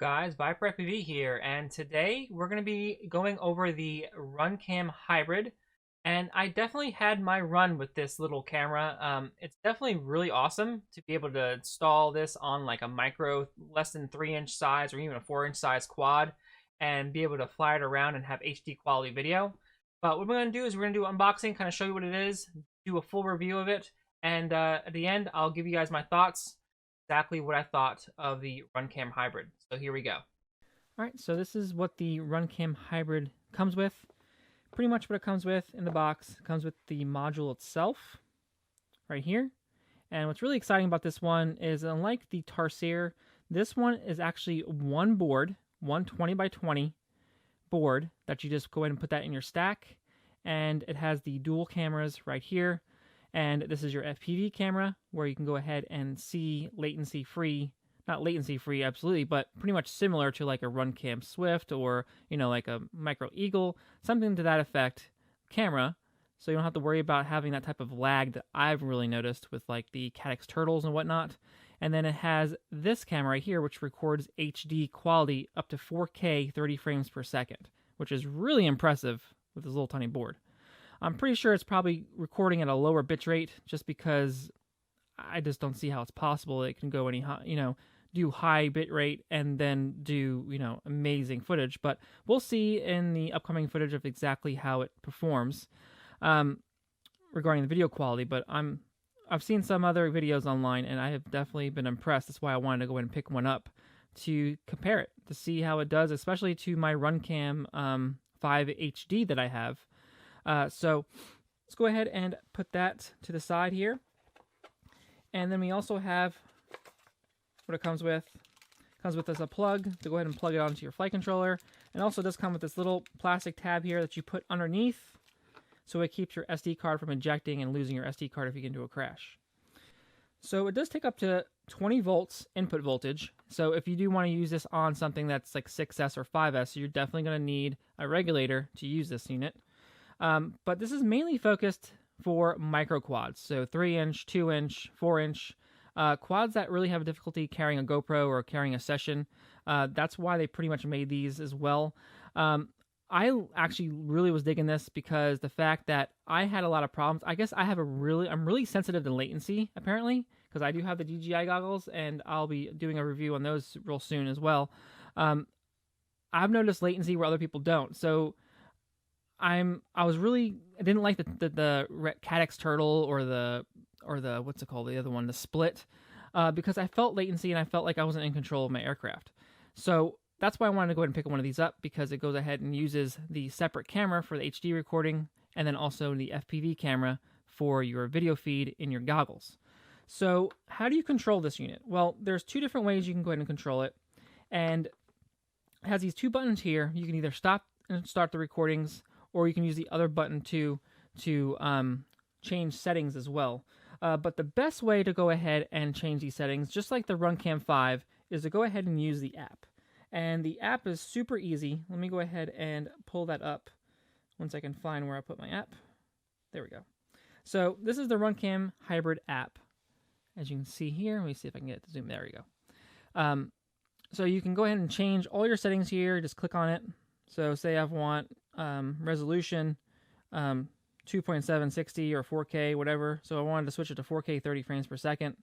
guys? Viper FPV here, and today we're going to be going over the Runcam Hybrid. And I definitely had my run with this little camera. It's definitely really awesome to be able to install this on like a micro, less than 3-inch size or even a 4-inch size quad, and be able to fly it around and have HD quality video. But what we're going to do is we're going to do an unboxing, kind of show you what it is, do a full review of it, and at the end I'll give you guys my thoughts. Exactly what I thought of the Runcam Hybrid. So here we go. All right, so this is what the Runcam Hybrid comes with. Pretty much what it comes with in the box. It comes with the module itself right here. And what's really exciting about this one is, unlike the Tarsier, this one is actually one board, one 20 by 20 board that you just go ahead and put that in your stack. And it has the dual cameras right here. And this is your FPV camera, where you can go ahead and see latency-free, not latency-free absolutely, but pretty much similar to like a Runcam Swift or, you know, like a Micro Eagle, something to that effect camera. So you don't have to worry about having that type of lag that I've really noticed with like the Caddx Turtles and whatnot. And then it has this camera right here, which records HD quality up to 4K 30 frames per second, which is really impressive with this little tiny board. I'm pretty sure it's probably recording at a lower bitrate just because I just don't see how it's possible it can go any high, do high bitrate and then do, amazing footage. But we'll see in the upcoming footage of exactly how it performs regarding the video quality. But I've seen some other videos online and I have definitely been impressed. That's why I wanted to go ahead and pick one up to compare it, to see how it does, especially to my Runcam 5 HD that I have. So let's go ahead and put that to the side here. And then we also have what it comes with. It comes with us a plug to go ahead and plug it onto your flight controller. And also does come with this little plastic tab here that you put underneath, so it keeps your SD card from ejecting and losing your SD card if you get into a crash. So it does take up to 20 volts input voltage. So if you do want to use this on something that's like 6S or 5S, you're definitely going to need a regulator to use this unit. But this is mainly focused for micro quads, so 3-inch, 2-inch, 4-inch quads that really have difficulty carrying a GoPro or carrying a session. That's why they pretty much made these as well. I actually really was digging this because the fact that I had a lot of problems. I guess I'm really sensitive to latency apparently, because I do have the DJI goggles and I'll be doing a review on those real soon as well. I've noticed latency where other people don't, so I didn't like the Caddx Turtle or the what's it called, the other one, the Split, because I felt latency and I felt like I wasn't in control of my aircraft. So that's why I wanted to go ahead and pick one of these up, because it goes ahead and uses the separate camera for the HD recording and then also the FPV camera for your video feed in your goggles. So how do you control this unit? Well, there's two different ways you can go ahead and control it, and it has these two buttons here. You can either stop and start the recordings, or you can use the other button to change settings as well. But the best way to go ahead and change these settings, just like the Runcam 5, is to go ahead and use the app. And the app is super easy. Let me go ahead and pull that up once I can find where I put my app. There we go. So this is the Runcam Hybrid app. As you can see here, let me see if I can get it to zoom. There we go. So you can go ahead and change all your settings here. Just click on it. So say I want resolution 2.760 or 4K, whatever. So I wanted to switch it to 4K 30 frames per second,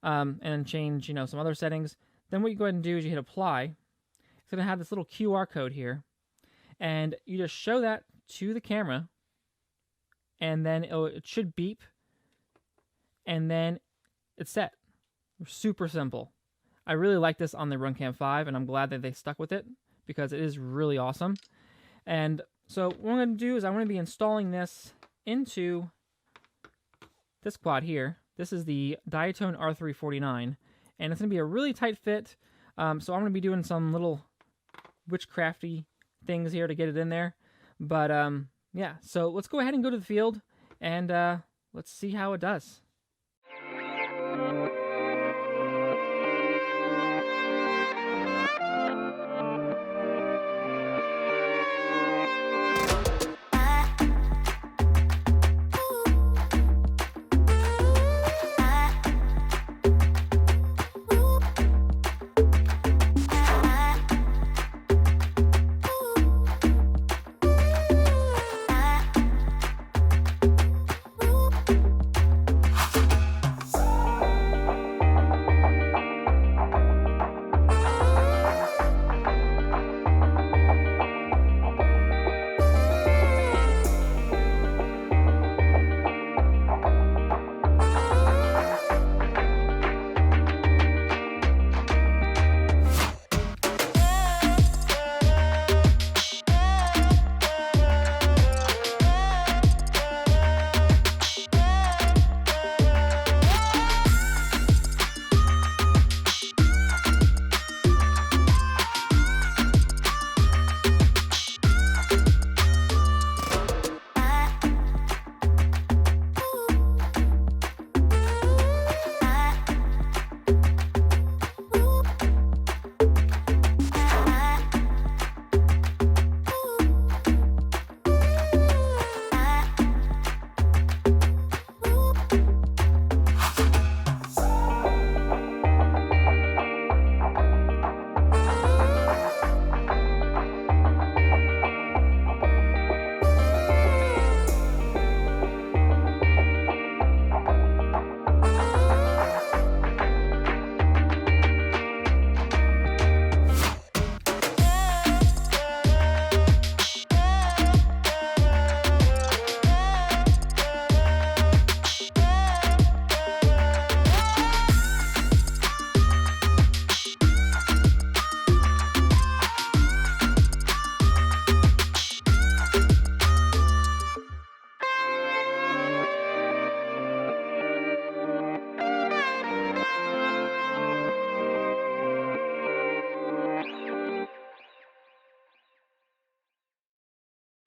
and change, some other settings. Then what you go ahead and do is you hit apply. It's going to have this little QR code here, and you just show that to the camera, and then it should beep, and then it's set. Super simple. I really like this on the Runcam 5, and I'm glad that they stuck with it, because it is really awesome. And so what I'm going to do is I'm going to be installing this into this quad here. This is the Diatone R349, and it's going to be a really tight fit. So I'm going to be doing some little witchcrafty things here to get it in there. But yeah, so let's go ahead and go to the field, and let's see how it does.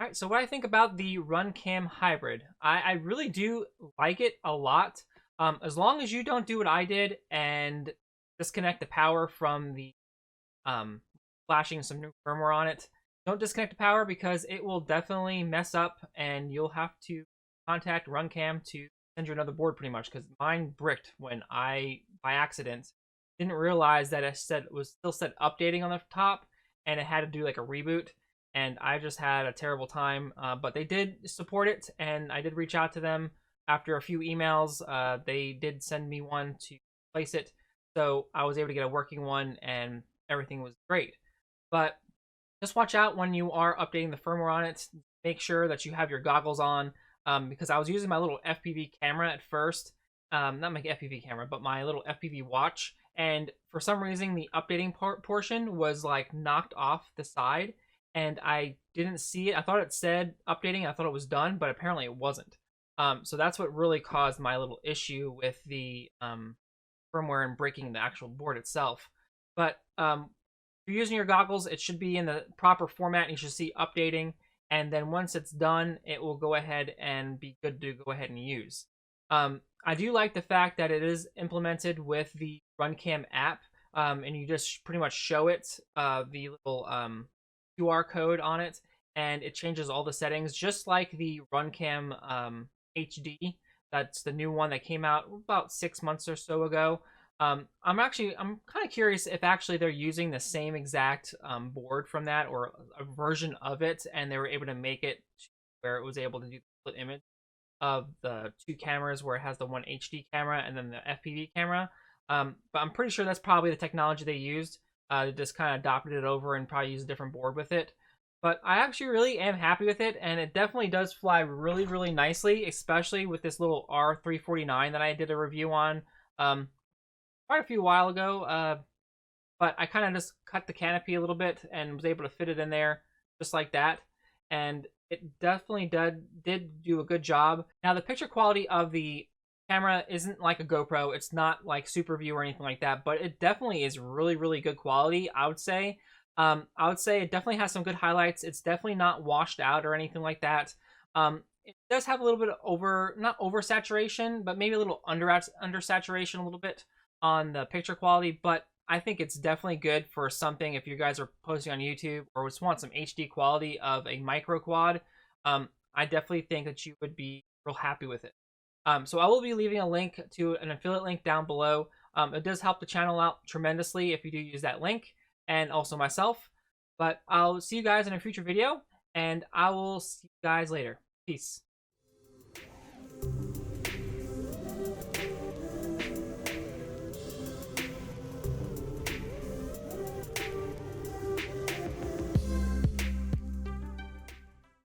All right, so what I think about the Runcam hybrid, I really do like it a lot. As long as you don't do what I did and disconnect the power from the um, flashing some new firmware on it. Don't disconnect the power because it will definitely mess up and you'll have to contact Runcam to send you another board pretty much because mine bricked when I, by accident, didn't realize that it was still set updating on the top and it had to do like a reboot. And I just had a terrible time, but they did support it, and I did reach out to them after a few emails. They did send me one to place it, so I was able to get a working one, and everything was great. But just watch out when you are updating the firmware on it. Make sure that you have your goggles on, because I was using my little FPV camera at first. Not my FPV camera, but my little FPV watch. And for some reason, the updating portion was like knocked off the side, and I didn't see it. I thought it said updating. I thought it was done, but apparently it wasn't. So that's what really caused my little issue with the firmware and breaking the actual board itself. But if you're using your goggles, it should be in the proper format. And you should see updating, and then once it's done, it will go ahead and be good to go ahead and use. I do like the fact that it is implemented with the Runcam app, and you just pretty much show it the little QR code on it, and it changes all the settings, just like the Runcam HD. That's the new one that came out about 6 months or so ago. I'm kind of curious if actually they're using the same exact board from that or a version of it, and they were able to make it where it was able to do the split image of the two cameras, where it has the one HD camera and then the FPV camera. But I'm pretty sure that's probably the technology they used. They just kind of adopted it over and probably used a different board with it. But I actually really am happy with it, and it definitely does fly really, really nicely, especially with this little R349 that I did a review on quite a few while ago. But I kind of just cut the canopy a little bit and was able to fit it in there just like that. And it definitely did do a good job. Now, the picture quality of the camera isn't like a GoPro. It's not like SuperView or anything like that, but it definitely is really, really good quality, I would say. I would say it definitely has some good highlights. It's definitely not washed out or anything like that. It does have a little bit of not oversaturation, but maybe a little undersaturation a little bit on the picture quality, but I think it's definitely good for something if you guys are posting on YouTube or just want some HD quality of a micro quad. I definitely think that you would be real happy with it. So I will be leaving a link to an affiliate link down below. It does help the channel out tremendously if you do use that link, and also myself. But I'll see you guys in a future video, and I will see you guys later. Peace.